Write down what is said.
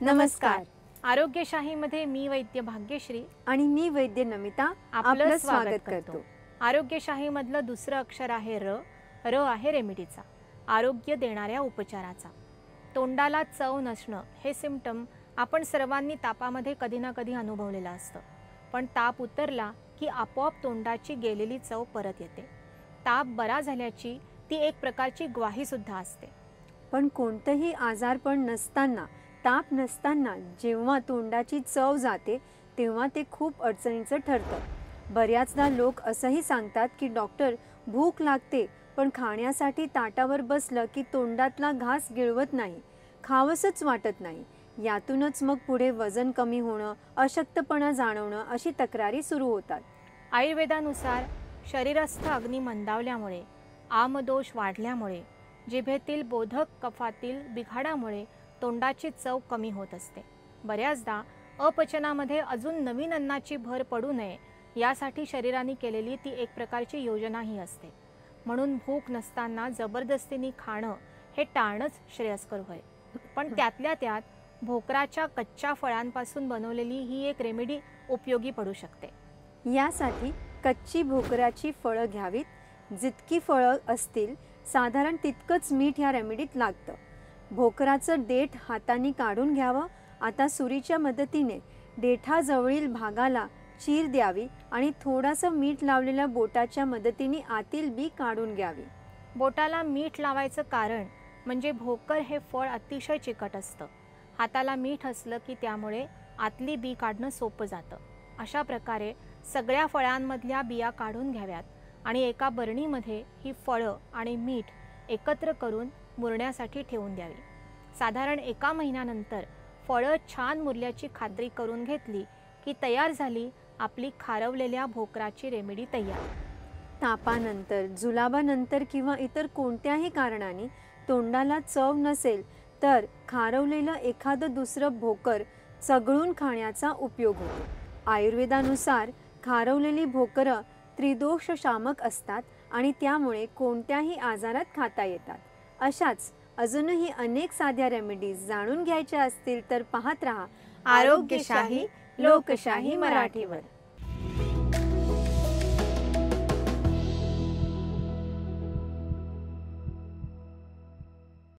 नमस्कार. आरोग्यशाहीमध्ये मी वैद्य भाग्यश्री आणि मी वैद्य नमिता आपलं स्वागत करतो. आरोग्यशाहीमधलं दुसरं अक्षर आहे र. र आहे रेमेडीचा, आरोग्य देणाऱ्या उपचाराचा. तोंडाला चव नसणं हे सिम्पटम आपण सर्वांनी तापामध्ये कधी ना कधी अनुभवलेलं असतं. पण ताप उतरला की आपोआप तोंडाची गेलेली चव परत येते. ताप बरा झाल्याची ती एक प्रकारची ग्वाही सुद्धा असते. पण कोणतंही आजारपण नसताना, ताप नसताना जेव्हा तोंडाची चव जाते तेव्हा ते खूप अडचणीचं ठरतं. बऱ्याचदा लोक असंही सांगतात की डॉक्टर, भूक लागते पण खाण्यासाठी ताटावर बसलं की तोंडातला घास गिळवत नाही, खावंसंच वाटत नाही. यातूनच मग पुढे वजन कमी होणं, अशक्तपणा जाणवणं अशी तक्रारी सुरू होतात. आयुर्वेदानुसार शरीरस्थ अग्नी मंदावल्यामुळे, आमदोष वाढल्यामुळे, जिभेतील बोधक कफातील बिघाडामुळे तोंडाची चव कमी होत असते. बऱ्याचदा अपचनामध्ये अजून नवीन अन्नाची भर पडू नये यासाठी शरीराने केलेली ती एक प्रकारची योजनाही असते. म्हणून भूक नसताना जबरदस्तीने खाणं हे टाळणंच श्रेयस्कर होय. पण त्यातल्या त्यात भोकराच्या कच्च्या फळांपासून बनवलेली ही एक रेमेडी उपयोगी पडू शकते. यासाठी कच्ची भोकराची फळं घ्यावीत. जितकी फळं असतील साधारण तितकंच मीठ या रेमेडीत लागतं. भोकराचं देठ हाताने काढून घ्यावं. आता सुरीच्या मदतीने देठाजवळील भागाला चीर द्यावी आणि थोडंसं मीठ लावलेल्या बोटाच्या मदतीने आतील बी काढून घ्यावी. बोटाला मीठ लावायचं कारण म्हणजे भोकर हे फळ अतिशय चिकट असतं. हाताला मीठ असलं की त्यामुळे आतली बी काढणं सोपं जातं. अशा प्रकारे सगळ्या फळांमधल्या बिया काढून घ्याव्यात आणि एका बरणीमध्ये ही फळं आणि मीठ एकत्र करून मुरण्यासाठी ठेवून द्यावी. साधारण 1 महिन्यानंतर फळं छान मुरल्याची खात्री करून घेतली की तयार झाली आपली खारवलेल्या भोकराची रेमेडी तयार. तापानंतर, जुलाबानंतर किंवा इतर कोणत्याही कारणाने तोंडाला चव नसेल तर खारवलेलं एखादं दुसरं भोकर चघळून खाण्याचा उपयोग होतो. आयुर्वेदानुसार खारवलेली भोकरं त्रिदोष शामक असतात आणि त्यामुळे कोणत्याही आजारात खाता येतात. अशाच अजूनही अनेक साध्या रेमेडीज जाणून घ्यायच्या असतील तर पाहत रहा आरोग्यशाही लोकशाही मराठीवर.